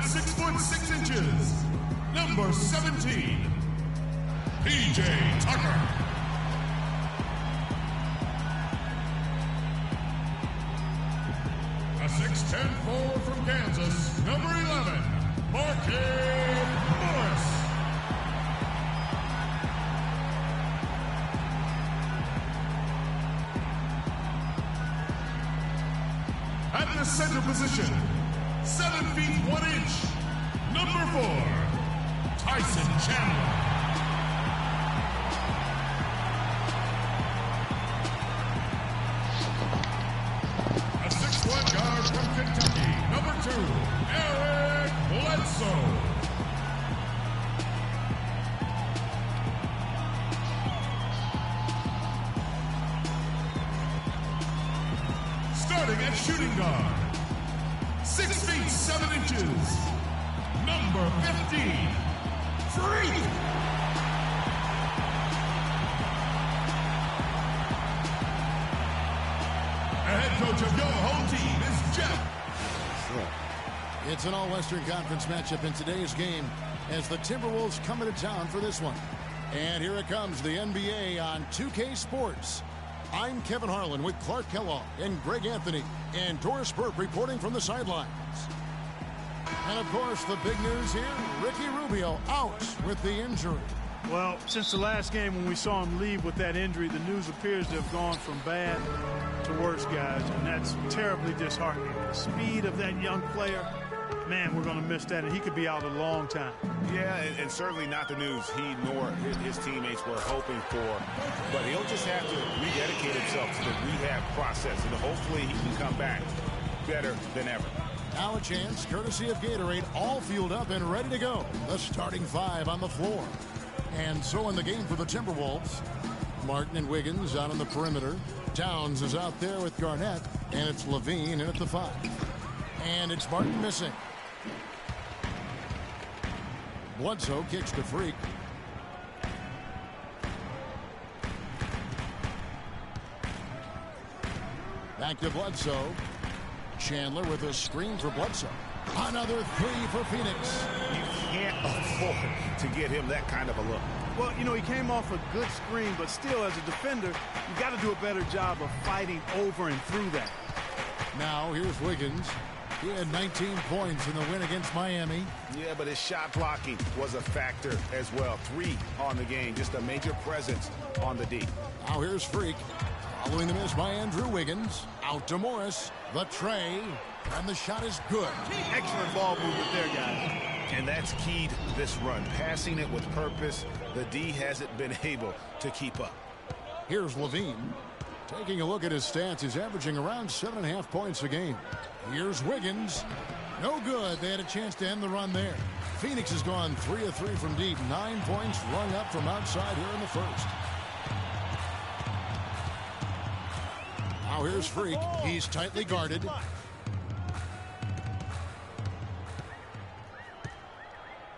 6 foot 6 inches, number 17, PJ Tucker. A 6'10" forward from Kansas, number 11, Marquise Morris. At the center position, 7 feet 1 inch, number 4, Tyson Chandler. A 6'1" guard from Kentucky, number 2, Eric Bledsoe. Starting at shooting guard, 6 feet 7 inches, number 15, Freak. The head coach of your home team is Jeff. It's an all-Western Conference matchup in today's game as the Timberwolves come into town for this one. And here it comes, the NBA on 2K Sports. I'm Kevin Harlan with Clark Kellogg and Greg Anthony and Doris Burke reporting from the sidelines. And of course, the big news here, Ricky Rubio out with the injury. Well, since the last game when we saw him leave with that injury, the news appears to have gone from bad to worse, guys, and that's terribly disheartening. The speed of that young player, man, we're going to miss that, and he could be out a long time. Yeah, and certainly not the news he nor his teammates were hoping for, but he'll just have to rededicate himself to the rehab process, and hopefully he can come back better than ever. Now a chance, courtesy of Gatorade, all fueled up and ready to go. The starting 5 on the floor. And so in the game for the Timberwolves, Martin and Wiggins out on the perimeter. Towns is out there with Garnett, and it's Levine in at the 5. And it's Martin missing. Bledsoe kicks to Freak. Back to Bledsoe. Chandler with a screen for Bledsoe. Another 3 for Phoenix. You can't afford to get him that kind of a look. Well, you know, he came off a good screen, but still, as a defender, you got to do a better job of fighting over and through that. Now, here's Wiggins. He had 19 points in the win against Miami. Yeah, but his shot blocking was a factor as well. 3 on the game, just a major presence on the D. Now here's Freak. Following the miss by Andrew Wiggins. Out to Morris. The tray. And the shot is good. Excellent ball movement there, guys. And that's key to this run. Passing it with purpose. The D hasn't been able to keep up. Here's Levine. Taking a look at his stats, he's averaging around 7.5 points a game. Here's Wiggins. No good. They had a chance to end the run there. Phoenix has gone 3 of 3 from deep. 9 points rung up from outside here in the first. Now here's Freak. He's tightly guarded.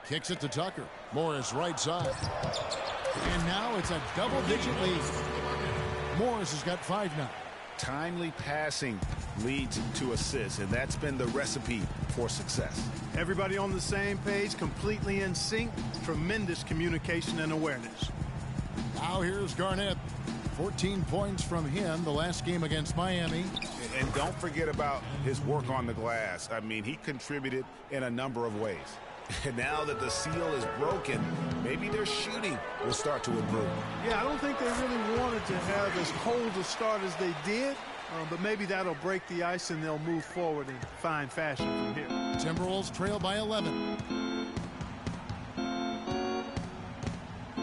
Kicks it to Tucker. Morris right side. And now it's a double-digit lead. Morris has got 5 now. Timely passing leads to assists, and that's been the recipe for success. Everybody on the same page, completely in sync. Tremendous communication and awareness. Now here's Garnett. 14 points from him the last game against Miami. And don't forget about his work on the glass. I mean, he contributed in a number of ways. And now that the seal is broken, maybe their shooting will start to improve. Yeah, I don't think they really wanted to have as cold a start as they did, but maybe that'll break the ice and they'll move forward in fine fashion from here. Timberwolves trail by 11.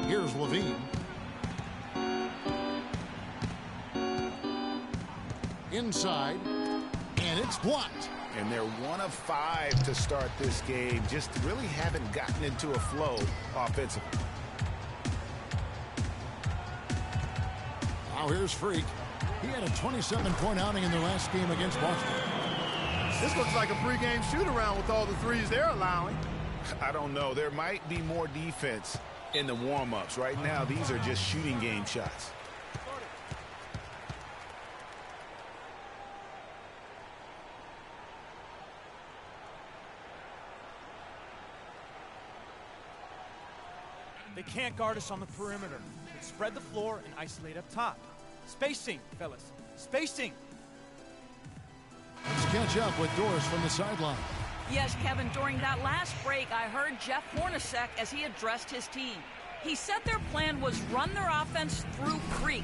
Here's Levine. Inside, and it's blocked. And they're 1 of 5 to start this game. Just really haven't gotten into a flow offensively. Now here's Freak. He had a 27-point outing in their last game against Boston. This looks like a pregame shoot-around with all the threes they're allowing. I don't know. There might be more defense in the warm-ups. Right now, these are just shooting game shots. They can't guard us on the perimeter. Let's spread the floor and isolate up top. Spacing, fellas. Spacing. Let's catch up with Doris from the sideline. Yes, Kevin, during that last break, I heard Jeff Hornacek as he addressed his team. He said their plan was run their offense through Freak.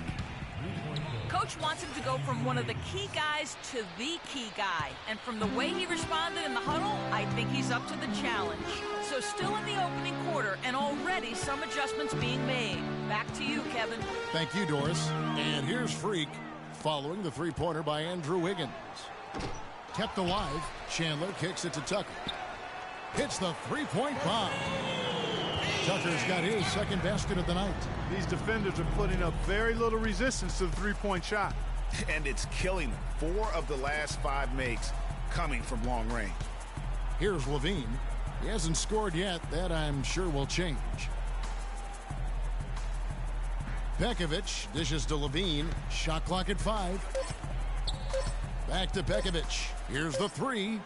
Coach wants him to go from one of the key guys to the key guy. And from the way he responded in the huddle, I think he's up to the challenge. So still in the opening quarter, and already some adjustments being made. Back to you, Kevin. Thank you, Doris. And here's Freak following the three-pointer by Andrew Wiggins. Kept alive, Chandler kicks it to Tucker. Hits the three-point bomb. Tucker's got his second basket of the night. These defenders are putting up very little resistance to the three-point shot. And it's killing them. 4 of the last 5 makes coming from long range. Here's Levine. He hasn't scored yet. That, I'm sure, will change. Pekovic dishes to Levine. Shot clock at 5. Back to Pekovic. Here's the 3.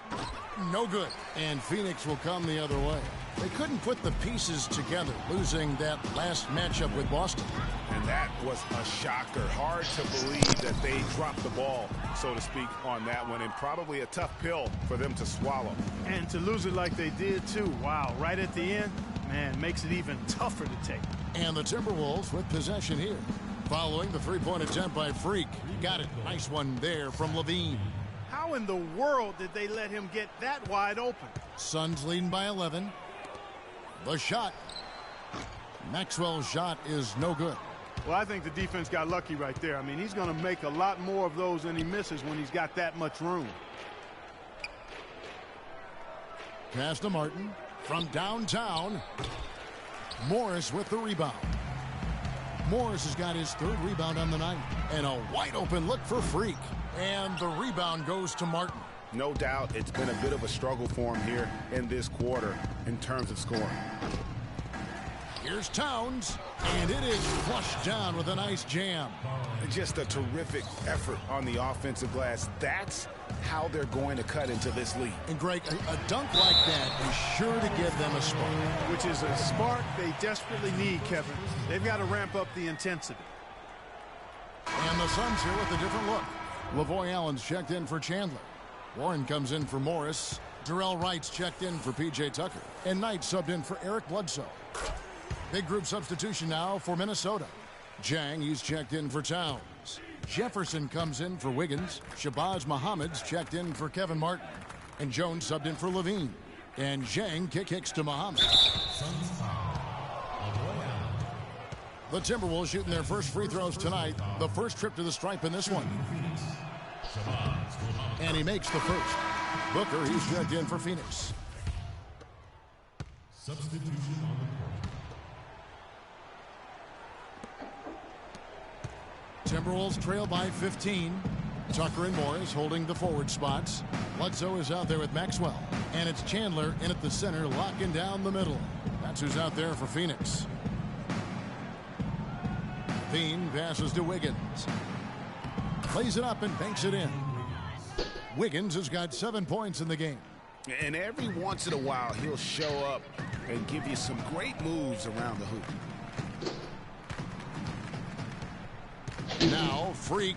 No good. And Phoenix will come the other way. They couldn't put the pieces together, losing that last matchup with Boston. And that was a shocker. Hard to believe that they dropped the ball, so to speak, on that one. And probably a tough pill for them to swallow. And to lose it like they did, too. Wow, right at the end, man, makes it even tougher to take. And the Timberwolves with possession here. Following the three-point attempt by Freak. Got it. Nice one there from Levine. How in the world did they let him get that wide open? Suns leading by 11. The shot. Maxwell's shot is no good. Well, I think the defense got lucky right there. I mean, he's going to make a lot more of those than he misses when he's got that much room. Pass to Martin from downtown. Morris with the rebound. Morris has got his 3rd rebound on the night. And a wide open look for Freak. And the rebound goes to Martin. No doubt it's been a bit of a struggle for him here in this quarter in terms of scoring. Here's Towns, and it is flushed down with a nice jam. Just a terrific effort on the offensive glass. That's how they're going to cut into this lead. And Greg, a dunk like that is sure to give them a spark. Which is a spark they desperately need, Kevin. They've got to ramp up the intensity. And the Suns here with a different look. Lavoy Allen's checked in for Chandler. Warren comes in for Morris. Darrell Wright's checked in for P.J. Tucker. And Knight subbed in for Eric Bledsoe. Big group substitution now for Minnesota. Jang, he's checked in for Towns. Jefferson comes in for Wiggins. Shabazz Muhammad's checked in for Kevin Martin. And Jones subbed in for Levine. And Zhang kicks to Muhammad. The Timberwolves shooting their first free throws tonight. The first trip to the stripe in this one. And he makes the first. Booker, he's checked in for Phoenix. Substitution on the court. Timberwolves trail by 15. Tucker and Morris holding the forward spots. Bledsoe is out there with Maxwell. And it's Chandler in at the center, locking down the middle. That's who's out there for Phoenix. Bean passes to Wiggins. Plays it up and banks it in. Wiggins has got 7 points in the game. And every once in a while, he'll show up and give you some great moves around the hoop. Now, Freak,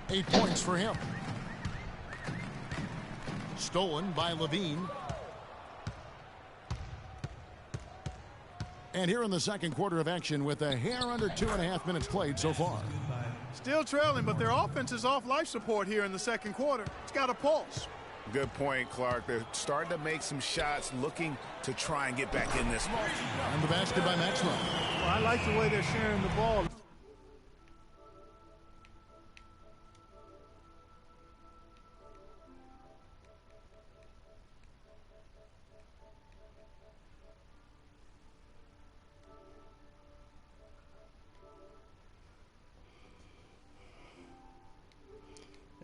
8 points for him. Stolen by Levine. And here in the second quarter of action with a hair under 2.5 minutes played so far. Still trailing, but their offense is off life support here in the second quarter. It's got a pulse. Good point, Clark. They're starting to make some shots, looking to try and get back in this one. And the basket by Maxwell. Well, I like the way they're sharing the ball.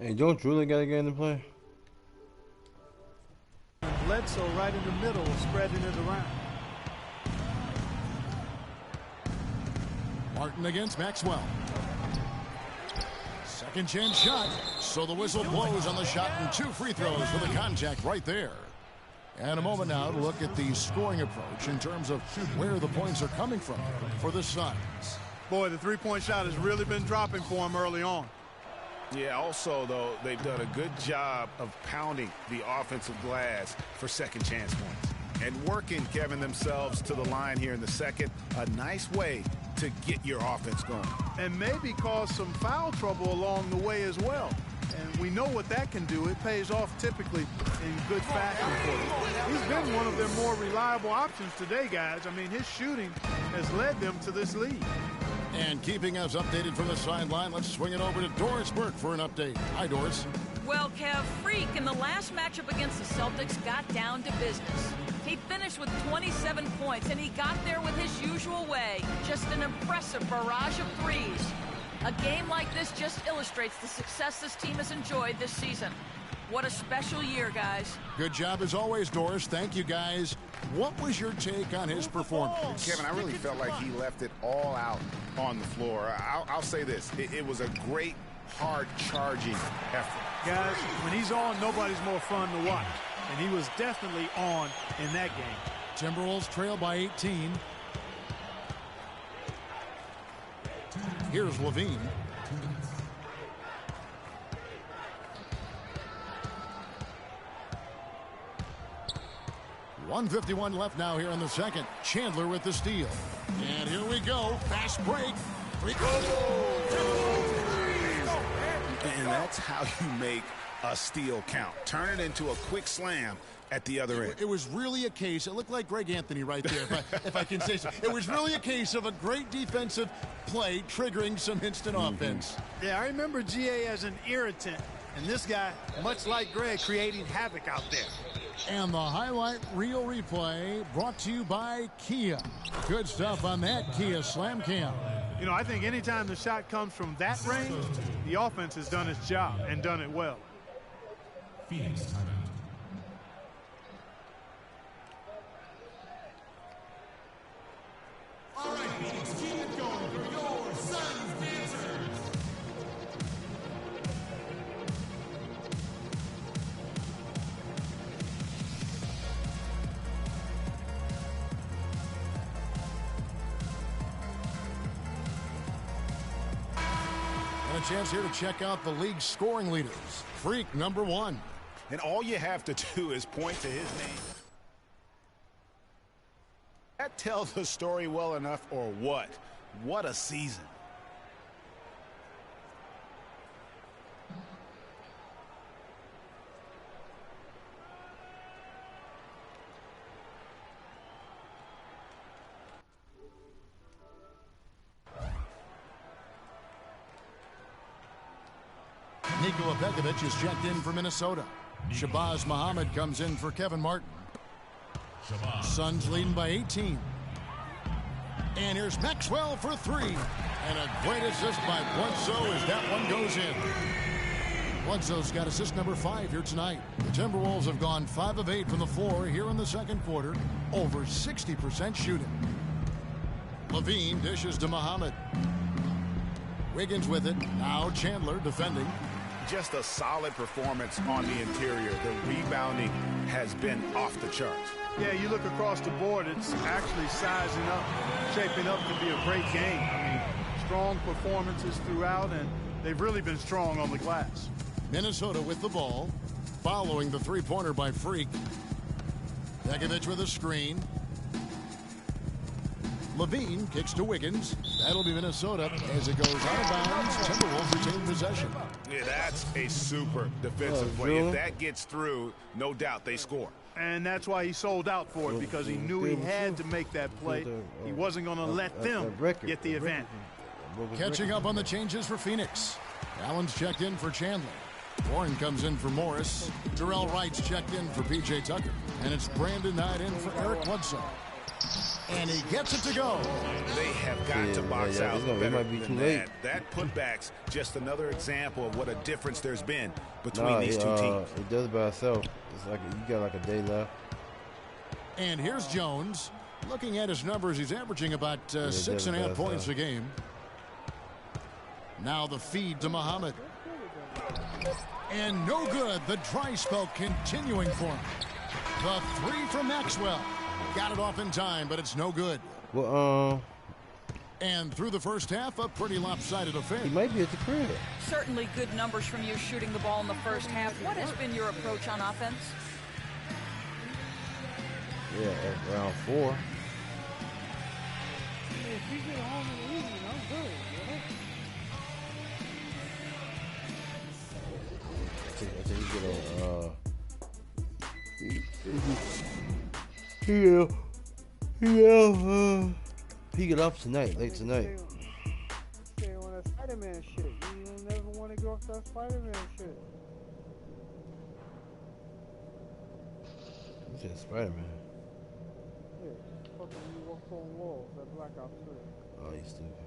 Hey, don't Drew gotta get into play? Bledsoe right in the middle, spreading it around. Martin against Maxwell. Second chance shot. So the whistle blows on the shot and 2 free throws for the contact right there. And a moment now to look at the scoring approach in terms of where the points are coming from for the Suns. Boy, the three-point shot has really been dropping for him early on. Yeah, also, though, they've done a good job of pounding the offensive glass for second chance points. And working, Kevin, themselves to the line here in the second. A nice way to get your offense going. And maybe cause some foul trouble along the way as well. And we know what that can do. It pays off typically in good fashion for them. He's been one of their more reliable options today, guys. I mean, his shooting has led them to this lead. And keeping us updated from the sideline, let's swing it over to Doris Burke for an update. Hi, Doris. Well, Kev, Freak in the last matchup against the Celtics got down to business. He finished with 27 points, and he got there with his usual way. Just an impressive barrage of threes. A game like this just illustrates the success this team has enjoyed this season. What a special year, guys. Good job as always, Doris. Thank you, guys. What was your take on his performance? Kevin, I really felt like he left it all out on the floor. I'll say this. It was a great, hard-charging effort. Guys, when he's on, nobody's more fun to watch. And he was definitely on in that game. Timberwolves trail by 18. Here's Levine. .151 left now here in the second. Chandler with the steal. And here we go. Fast break. And that's how you make a steal count. Turn it into a quick slam at the other end. It was really a case, it looked like Greg Anthony right there, if I can say so. It was really a case of a great defensive play triggering some instant offense. Yeah, I remember GA as an irritant. And this guy, much like Greg, creating havoc out there. And the highlight reel replay brought to you by Kia. Good stuff on that Kia Slam Cam. You know, I think anytime the shot comes from that range, the offense has done its job and done it well. Phoenix timeout. All right, Phoenix, keep it going for your Suns dancers. And a chance here to check out the league's scoring leaders. Freak, #1. And all you have to do is point to his name. That tells the story well enough, or what? What a season. Nikola Pekovic is checked in for Minnesota. Shabazz Muhammad comes in for Kevin Martin. Suns leading by 18. And here's Maxwell for 3. And a great assist by Bledsoe as that one goes in. Bledsoe's got assist #5 here tonight. The Timberwolves have gone 5 of 8 from the floor here in the second quarter. Over 60% shooting. Levine dishes to Muhammad. Wiggins with it. Now Chandler defending. Just a solid performance on the interior. The rebounding has been off the charts. Yeah, you look across the board, it's actually sizing up, shaping up to be a great game. I mean, strong performances throughout, and they've really been strong on the glass. Minnesota with the ball, following the three-pointer by Freak. Pekovic with a screen. Levine kicks to Wiggins. That'll be Minnesota as it goes out of bounds. Timberwolves retain possession. Yeah, that's a super defensive play. If that gets through, no doubt they score. And that's why he sold out for it, because he knew he had to make that play. He wasn't going to let them get the advantage. Catching up on the changes for Phoenix. Allen's checked in for Chandler. Warren comes in for Morris. Terrell Wright's checked in for P.J. Tucker. And it's Brandon Knight in for Eric Bledsoe. And he gets it to go. They have got to box out better it might be than too late. That putback's just another example of what a difference there's been between these two teams. It does by itself. It's like you got like a day left. And here's Jones. Looking at his numbers, he's averaging about 6.5 points a game. Now the feed to Muhammad. And no good. The dry spell continuing for him. The three from Maxwell. Got it off in time, but it's no good. Well, And through the first half, a pretty lopsided affair. he might be at the crib. Certainly good numbers from you shooting the ball in the first half. What has been your approach on offense? Yeah, at round 4. If you get home in the evening, I'm good. I think he get off tonight, late tonight. Stay on that Spider-Man shit. You don't never want to go off that Spider-Man shit. You said Spider-Man. Yeah, fucking you walk on walls, that Black Ops 3. Oh, you stupid.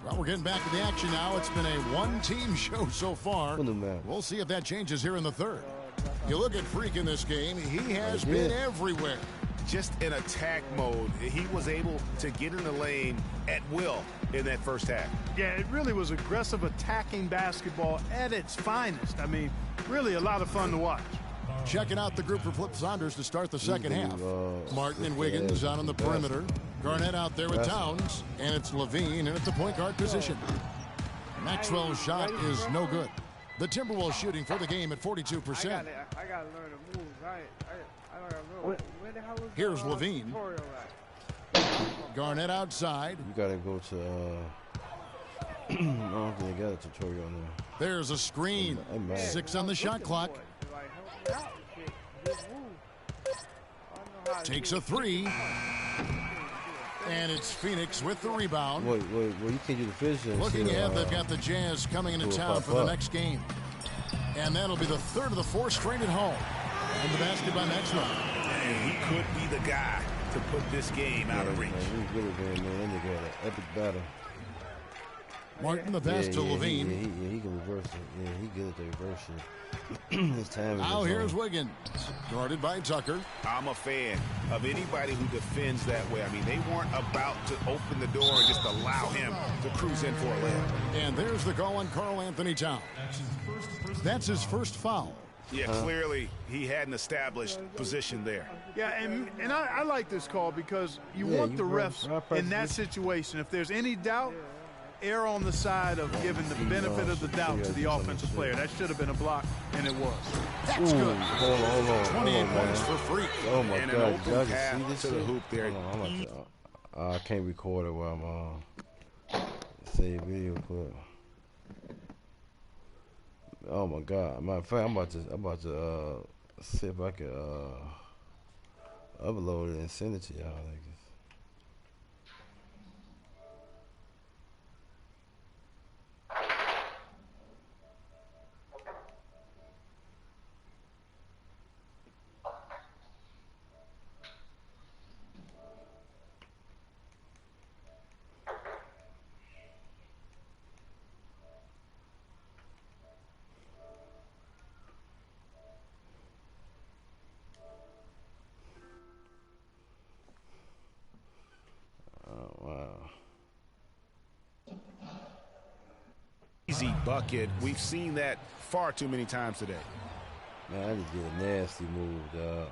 Well, we're getting back to the action now. It's been a one-team show so far. We'll see if that changes here in the third. You look at Freak in this game, he has been everywhere. Just in attack mode, he was able to get in the lane at will in that first half. Yeah, it really was aggressive attacking basketball at its finest. I mean, really a lot of fun to watch. Checking out the group for Flip Saunders to start the second half. Martin and Wiggins out on the perimeter. Garnett out there with Towns. And it's Levine in at the point guard position. Maxwell's shot is no good. The Timberwolves shooting for the game at 42%. I gotta learn the moves. I don't know. Where the hell is Here's Levine. Garnett outside. You gotta go to, I don't think they got a tutorial on there. There's a screen. 6 on the shot clock. Takes a 3. And it's Phoenix with the rebound. Wait, you can't do the fishing. Looking ahead, they've got the Jazz coming into town for the next game. And that'll be the third of the 4 straight at home. And the basket by Maxwell. And he could be the guy to put this game out of reach. He's good at that, man. They got an epic battle. Martin, the pass to Levine. He can reverse it. Yeah, he good at the reverse it. His time now here's Wiggins, guarded by Tucker. I'm a fan of anybody who defends that way. I mean, they weren't about to open the door and just allow him to cruise in for a layup. And there's the call on Karl Anthony Towns. That's his first foul. Yeah, clearly he had an established position there. Yeah, and I like this call because you want the refs in that situation. If there's any doubt, err on the side of giving the benefit of the doubt to the offensive player. That should have been a block, and it was. That's good. Hold on. 28 points for Freak. Oh, my and God. An open path to the hoop there. I can't record it while I'm save video clip. Oh, my God. Matter of fact, I'm about to see if I can upload it and send it to y'all. Easy bucket. We've seen that far too many times today. Man, I just did a nasty move, dog.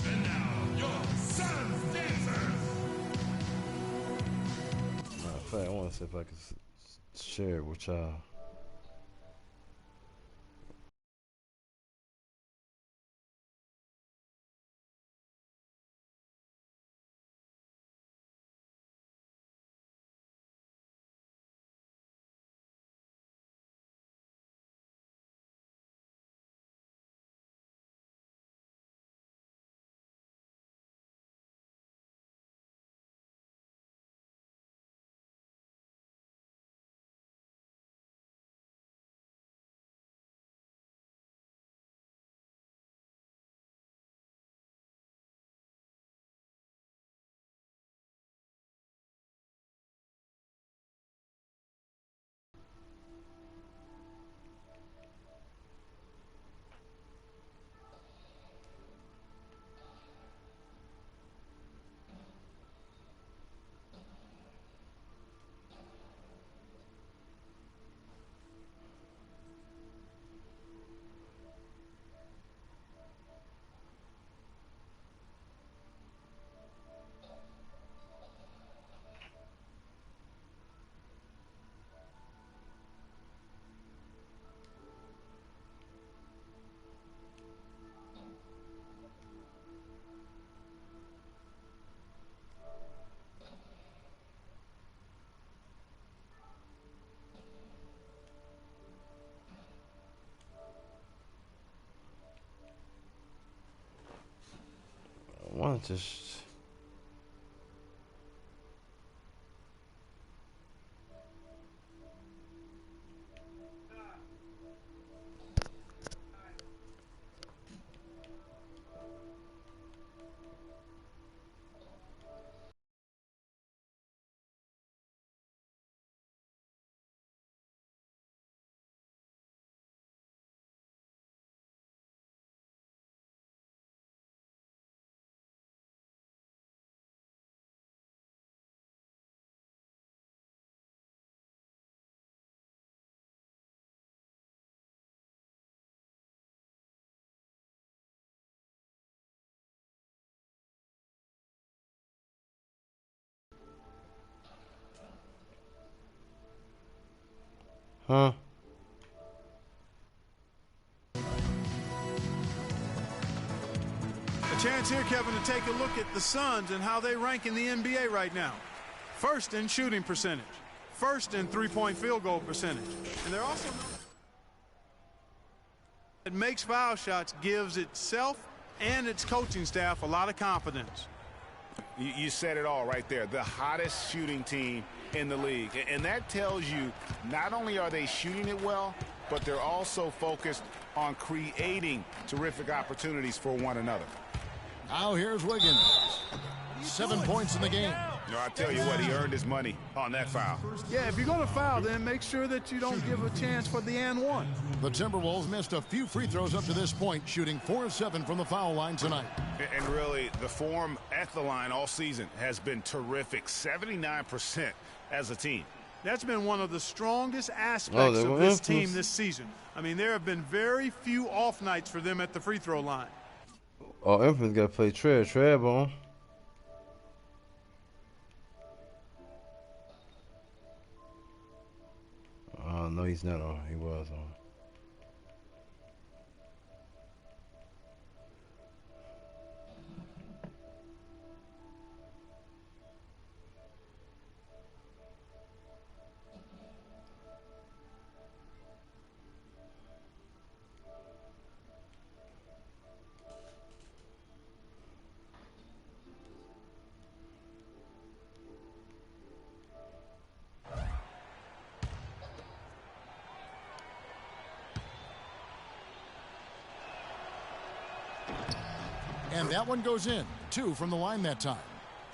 And now, your Suns dancers. Matter of fact, I want to see if I can share it with y'all. just. Huh? A chance here, Kevin, to take a look at the Suns and how they rank in the NBA right now. First in shooting percentage, first in three-point field goal percentage, and they're also it makes foul shots, gives itself and its coaching staff a lot of confidence. You said it all right there. The hottest shooting team in the league. And that tells you not only are they shooting it well, but they're also focused on creating terrific opportunities for one another. Now here's Wiggins. 7 points in the game. No, I tell you what, he earned his money on that foul. Yeah, if you're going to foul, then make sure that you don't give a chance for the and one. The Timberwolves missed a few free throws up to this point, shooting 4 of 7 from the foul line tonight. And really, the form at the line all season has been terrific. 79% as a team. That's been one of the strongest aspects of this team this season. I mean, there have been very few off nights for them at the free throw line. Oh, Infant's got to play Trev on. No, he's not on. He was on. And that one goes in. 2 from the line that time.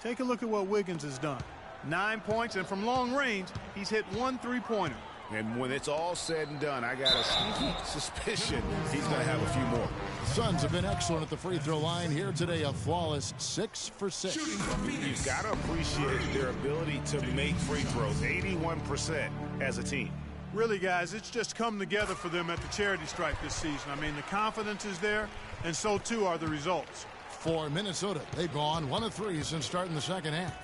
Take a look at what Wiggins has done. 9 points, and from long range, he's hit 1 3-pointer. And when it's all said and done, I got a sneaky suspicion he's going to have a few more. The Suns have been excellent at the free throw line here today. A flawless 6 for 6. You've got to appreciate their ability to make free throws. 81% as a team. Really, guys, it's just come together for them at the charity stripe this season. I mean, the confidence is there, and so too are the results. For Minnesota, they've gone 1 of 3 since starting the second half.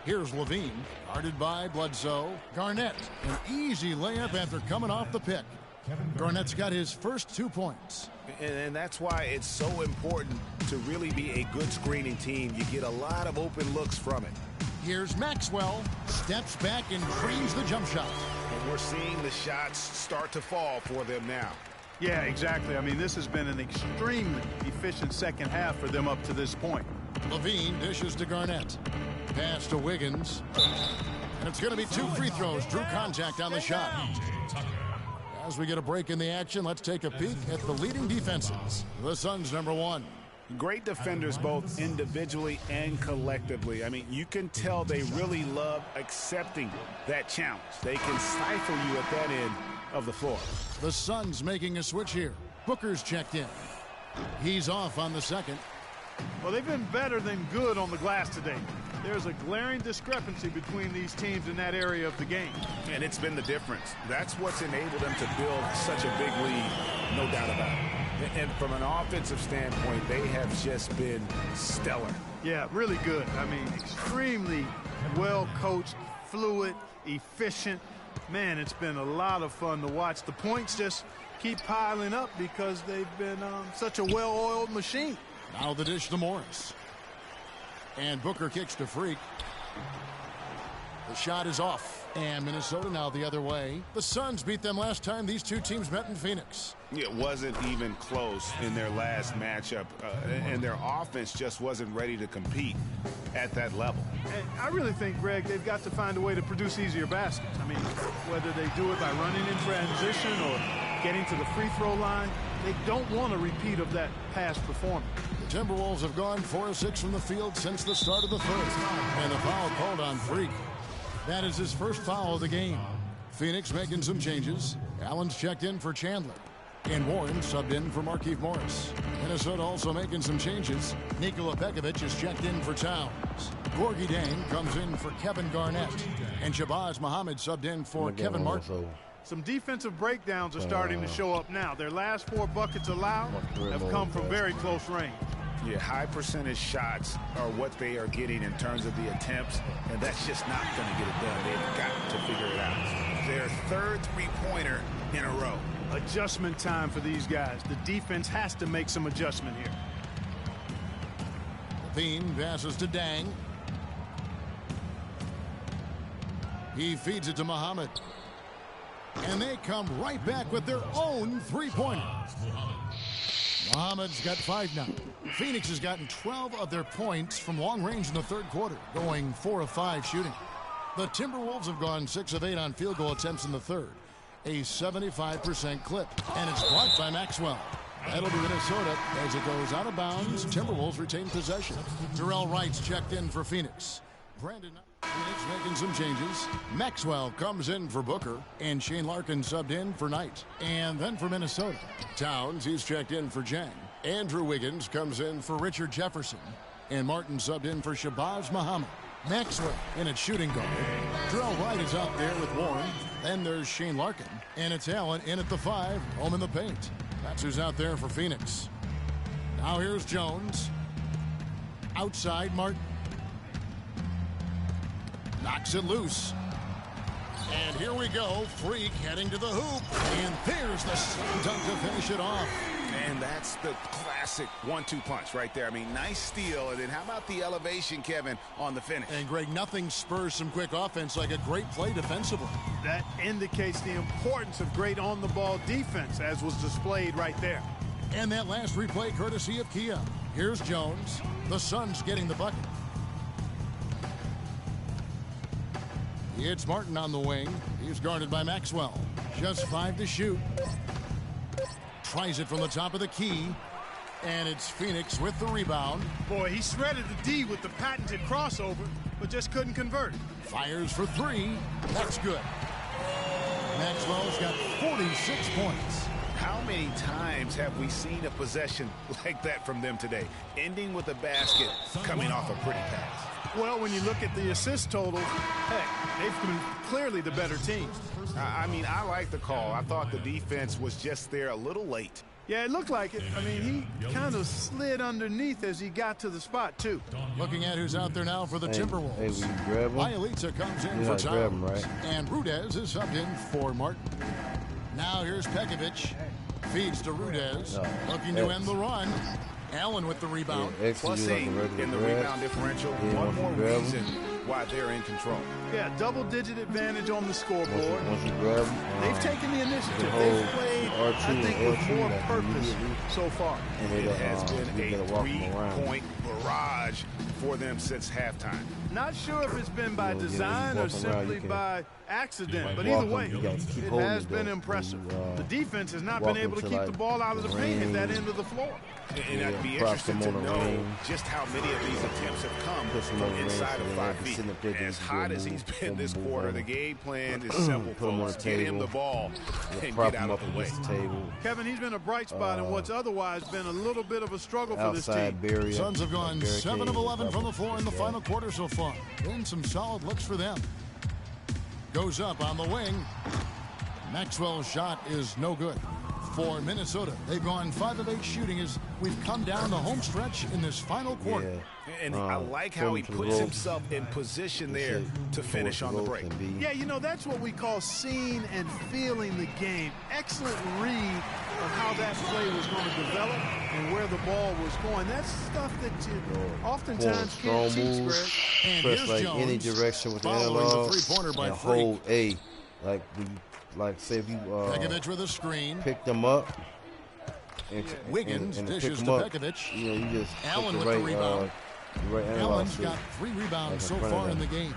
Here's Levine, guarded by Bledsoe. Garnett, an easy layup after coming off the pick. Garnett's got his first 2 points. And that's why it's so important to really be a good screening team. You get a lot of open looks from it. Here's Maxwell, steps back and creams the jump shot. And we're seeing the shots start to fall for them now. Yeah, exactly. I mean, this has been an extremely efficient second half for them up to this point. Levine dishes to Garnett. Pass to Wiggins. And it's going to be 2 free throws. Drew contact on the shot. As we get a break in the action, let's take a peek at the leading defenses. The Suns, number 1. Great defenders both individually and collectively. I mean, you can tell they really love accepting that challenge. They can stifle you at that end of the floor. The Suns making a switch here. Booker's checked in. He's off on the second. Well, they've been better than good on the glass today. There's a glaring discrepancy between these teams in that area of the game. And it's been the difference. That's what's enabled them to build such a big lead, no doubt about it. And from an offensive standpoint, they have just been stellar. Yeah, really good. I mean, extremely well coached, fluid, efficient. Man, it's been a lot of fun to watch. The points just keep piling up because they've been such a well-oiled machine. Now the dish to Morris. And Booker kicks to Freak. The shot is off. And Minnesota now the other way. The Suns beat them last time these two teams met in Phoenix. It wasn't even close in their last matchup, and their offense just wasn't ready to compete at that level. And I really think, Greg, they've got to find a way to produce easier baskets. I mean, whether they do it by running in transition or getting to the free throw line, they don't want a repeat of that past performance. The Timberwolves have gone 4 of 6 from the field since the start of the third. And the foul called on Freak. That is his first foul of the game. Phoenix making some changes. Allen's checked in for Chandler. And Warren subbed in for Markieff Morris. Minnesota also making some changes. Nikola Pekovic is checked in for Towns. Gorgie Dane comes in for Kevin Garnett. And Shabazz Muhammad subbed in for Kevin Martin. Some defensive breakdowns are starting to show up now. Their last 4 buckets allowed have come from very close range. Yeah, high percentage shots are what they are getting in terms of the attempts, and that's just not going to get it done. They've got to figure it out. Their third three-pointer in a row. Adjustment time for these guys. The defense has to make some adjustment here. Bean passes to Dang. He feeds it to Muhammad. And they come right back with their own three-pointer. Muhammad's got 5 now. Phoenix has gotten 12 of their points from long range in the third quarter, going 4 of 5 shooting. The Timberwolves have gone 6 of 8 on field goal attempts in the third, a 75% clip, and it's blocked by Maxwell. That'll be Minnesota as it goes out of bounds. Timberwolves retain possession. Terrell Wright's checked in for Phoenix. Brandon Phoenix making some changes. Maxwell comes in for Booker, and Shane Larkin subbed in for Knight. And then for Minnesota, Towns, he's checked in for Jang. Andrew Wiggins comes in for Richard Jefferson, and Martin subbed in for Shabazz Muhammad. Maxwell in at shooting guard. Terrell Wright is out there with Warren. Then there's Shane Larkin, and it's Allen in at the 5, home in the paint. That's who's out there for Phoenix. Now here's Jones. Outside Martin. Knocks it loose. And here we go. Freak heading to the hoop. And there's the slam dunk to finish it off. And that's the classic 1-2 punch right there. I mean, nice steal. And then how about the elevation, Kevin, on the finish? And, Greg, nothing spurs some quick offense like a great play defensively. That indicates the importance of great on-the-ball defense, as was displayed right there. And that last replay courtesy of Kia. Here's Jones. The Suns getting the bucket. It's Martin on the wing. He's guarded by Maxwell. Just 5 to shoot. Tries it from the top of the key. And it's Phoenix with the rebound. Boy, he shredded the D with the patented crossover, but just couldn't convert. Fires for 3. That's good. Maxwell's got 46 points. How many times have we seen a possession like that from them today? Ending with a basket, coming off a pretty pass. Well, when you look at the assist totals, heck, they've been clearly the better team. I mean, I like the call. I thought the defense was just there a little late. Yeah, it looked like it. I mean, he kind of slid underneath as he got to the spot, too. Looking at who's out there now for the Timberwolves. Hey, will you grab him? Ielitsa comes in for Towns. Right? And Rudez is subbed in for Martin. Now here's Pekovic. Feeds to Rudez. Looking to end the run. Allen with the rebound. Yeah, +8 in the rebound differential. One more reason why they're in control. Yeah, double-digit advantage on the scoreboard. Once you grab them, they've taken the initiative. They've played, I think, with more purpose so far. And it has been a 3-point barrage for them since halftime. Not sure if it's been by design or simply by accident, but either way, it has been impressive. The defense has not been able to keep the ball out of the paint at that end of the floor. And I'd be interested to know just how many of these attempts have come from inside of 5 feet. As hot as he's been this quarter, the game plan is simple, folks. Get him the ball and get out of the way. Kevin, he's been a bright spot in what's otherwise been a little bit of a struggle for this team. Suns have gone 7 of 11 from the floor in the final quarter so far. Been some solid looks for them. Goes up on the wing. Maxwell's shot is no good. For Minnesota, they've gone 5 of 8 shooting as we've come down the home stretch in this final quarter. And I like how he puts himself in position there to finish on the break. Yeah, you know, that's what we call seeing and feeling the game. Excellent read of how that play was going to develop and where the ball was going. That's stuff that you oftentimes can't teach, Greg. And Press here's like Jones any direction with the following analog the three-pointer by and Freak. hold A. Like say if you Pekovic with a screen. pick them up. And, Wiggins and dishes pick to them up, Pekovic. you know, you just Allen pick with the the rebound. right analog Allen's stick. got 3 rebounds Like so in front far of in the them. game.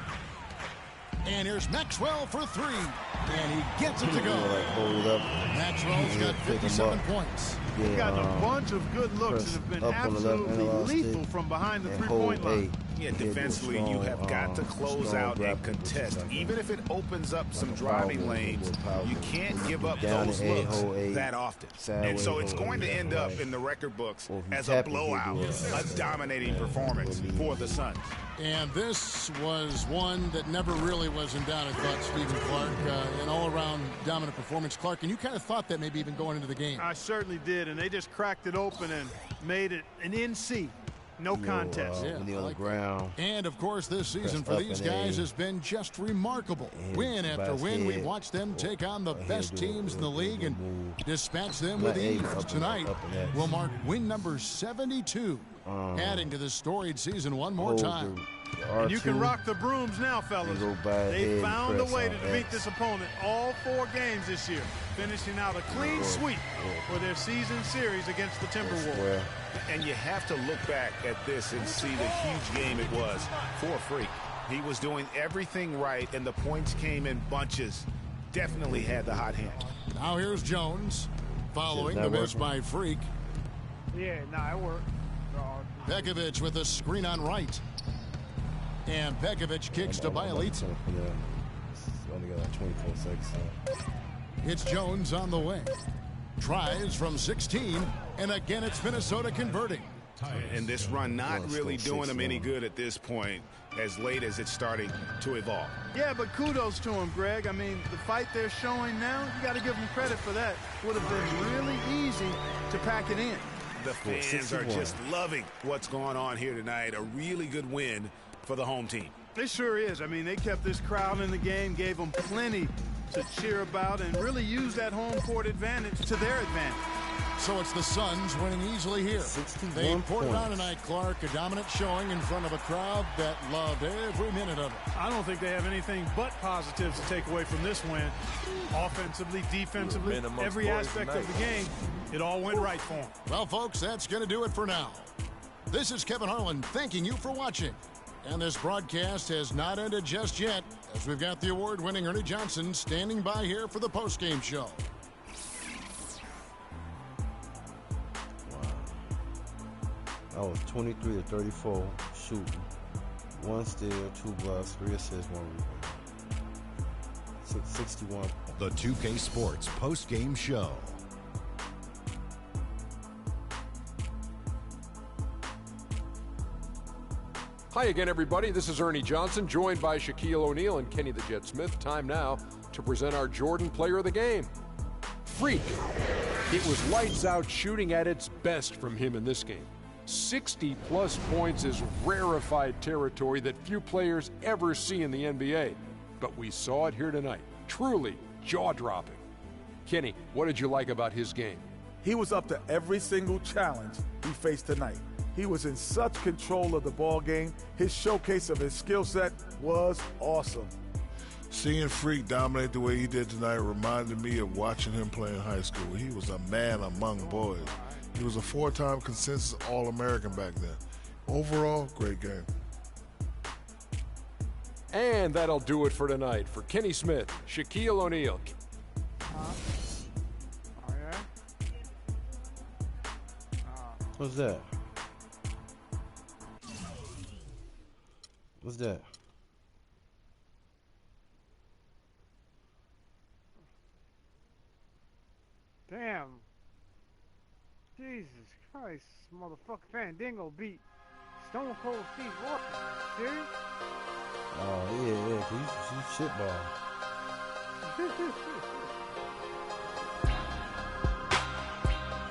And here's Maxwell for 3. And he gets it to You know, go. like hold it up. Maxwell's got pick 'em 57 up. points. They've gotten a bunch of good looks and press have been up on the left absolutely analog lethal stick from behind the and three-point hold line. A. Yeah, do a defensively, you strong, have got to close strong out and grab, contest. like Even if it opens up some a driving power move, lanes, a power you move. can't give up Down those A, looks hold A, that often. sideways, And so it's hold going A, to end left, up in the record books Or if you as tap a it, he'll blowout, do a dominating performance for the Suns. And this was one that never really was in doubt, I thought, Stephen Clark. An all-around dominant performance. Clark, and you kind of thought that maybe even going into the game. I certainly did, and they just cracked it open and made it an NC. No contest. Yeah, when he on the like ground. And, of course, this season for up these and guys A. has been just remarkable. And Win after by win, his we've head. watched them take on the Or best he'll do teams it. in the He'll league and move. dispatch them Not with A, ease. up and Tonight up and X. will mark win number 72, adding to the storied season one more Hold time. the And you can R2. rock the brooms now, fellas. You go by They head, found a press way on to beat X. this opponent all 4 games this year, finishing out a clean sweep for their season series against the Timberwolves. Square. And you have to look back at this and see the huge game it was for Freak. He was doing everything right, and the points came in bunches. Definitely had the hot hand. Now here's Jones, following Is the that miss by Freak. Yeah, nah, it worked. Pekovic with a screen on right. And Pekovic kicks to Bielitsa. Only got like 24 seconds. It's Jones on the way. Tries from 16, and again it's Minnesota converting. And this run not really doing him any good at this point, as late as it's starting to evolve. Yeah, but kudos to him, Greg. I mean, the fight they're showing now, you got to give them credit for that. Would have been really easy to pack it in. The fans are just loving what's going on here tonight. A really good win for the home team. It sure is. I mean, they kept this crowd in the game, gave them plenty to cheer about, and really used that home court advantage to their advantage. So it's the Suns winning easily here. 61 They poured it on points. tonight, Clark. A dominant showing in front of a crowd that loved every minute of it. I don't think they have anything but positives to take away from this win. Offensively, defensively, every aspect of the game, it all went right for them. Well, folks, that's going to do it for now. This is Kevin Harlan thanking you for watching. And this broadcast has not ended just yet, as we've got the award-winning Ernie Johnson standing by here for the postgame show. I was 23 to 34 shooting. 1 steal, 2 blocks, 3 assists, 1 rebound. 61. The 2K Sports post-game show. Hi again, everybody. This is Ernie Johnson, joined by Shaquille O'Neal and Kenny the Jet Smith. Time now to present our Jordan Player of the Game. Freak. It was lights out shooting at its best from him in this game. 60-plus points is rarefied territory that few players ever see in the NBA. But we saw it here tonight. Truly jaw-dropping. Kenny, what did you like about his game? He was up to every single challenge he faced tonight. He was in such control of the ball game. His showcase of his skill set was awesome. Seeing Freak dominate the way he did tonight reminded me of watching him play in high school. He was a man among boys. He was a 4-time consensus All-American back then. Overall, great game. And that'll do it for tonight. For Kenny Smith, Shaquille O'Neal. What's that? What's that? Damn. Jesus Christ, motherfucker Fandango beat Stone Cold Steve Austin. Serious? Oh, yeah, he's shitball.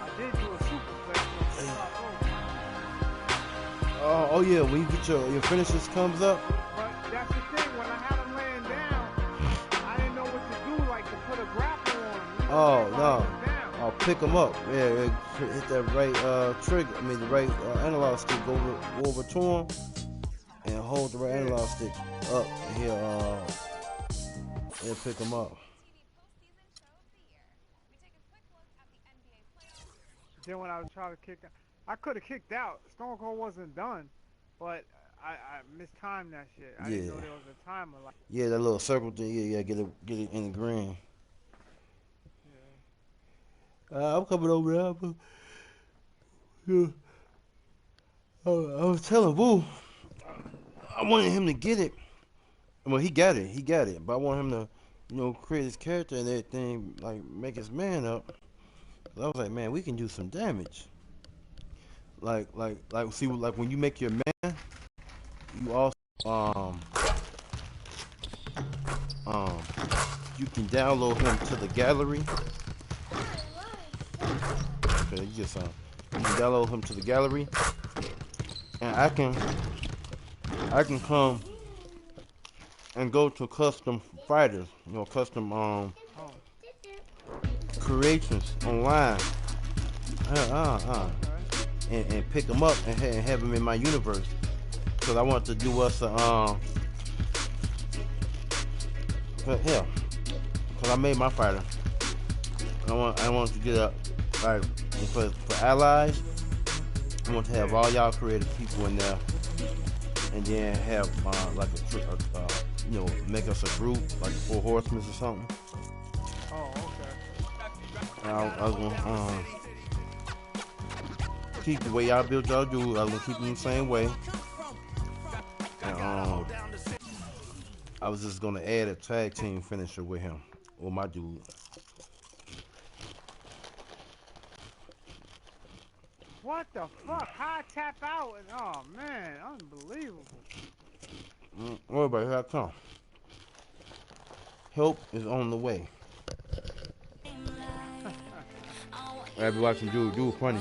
I did do a superplex on the top rope. Oh yeah, when you get your finishes comes up. But that's the thing. When I had him laying down, I didn't know what to do, like to put a grapple on him. You know, Oh no. I'll Pick him up. Yeah, hit that right trigger. I mean the right analog stick. Go over to him and hold the right analog stick up. And he'll pick him up. Then when I was trying to kick out, I could have kicked out. Stone Cold wasn't done, but I mistimed that shit. I didn't know there was a timer. Like Yeah, that little circle thing. Yeah, get it in the green. Yeah. I'm coming over there. But, yeah. I was telling Boo, I wanted him to get it. Well, he got it. But I want him to, create his character and everything, like make his man up. I was like, man, we can do some damage. Like when you make your man, you also you can download him to the gallery. Okay, you can download him to the gallery, and I can come and go to custom fighters, custom creations online, and pick them up and have them in my universe. Cause I want to do us cause I made my fighter. I want to get up like for allies. I want to have all y'all creative people in there, and then have like make us a group like 4 horsemen or something. Oh, okay. I was gonna keep the way y'all build y'all do. I was gonna keep them the same way. And, I was just gonna add a tag team finisher with him, or my dude. What the fuck? High tap out and oh man, unbelievable. Everybody, here I come. Help is on the way. I've been watching dude funny.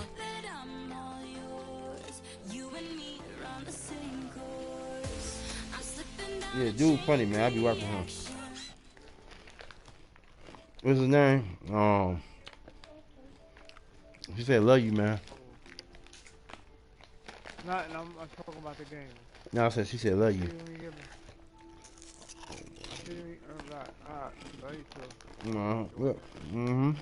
Yeah, dude funny, man. I be watching him. What's his name? She said, "Love you, man." Nothing. I'm talking about the game. No, I said she said, "Love you." Alright, love you too. Mm-hmm.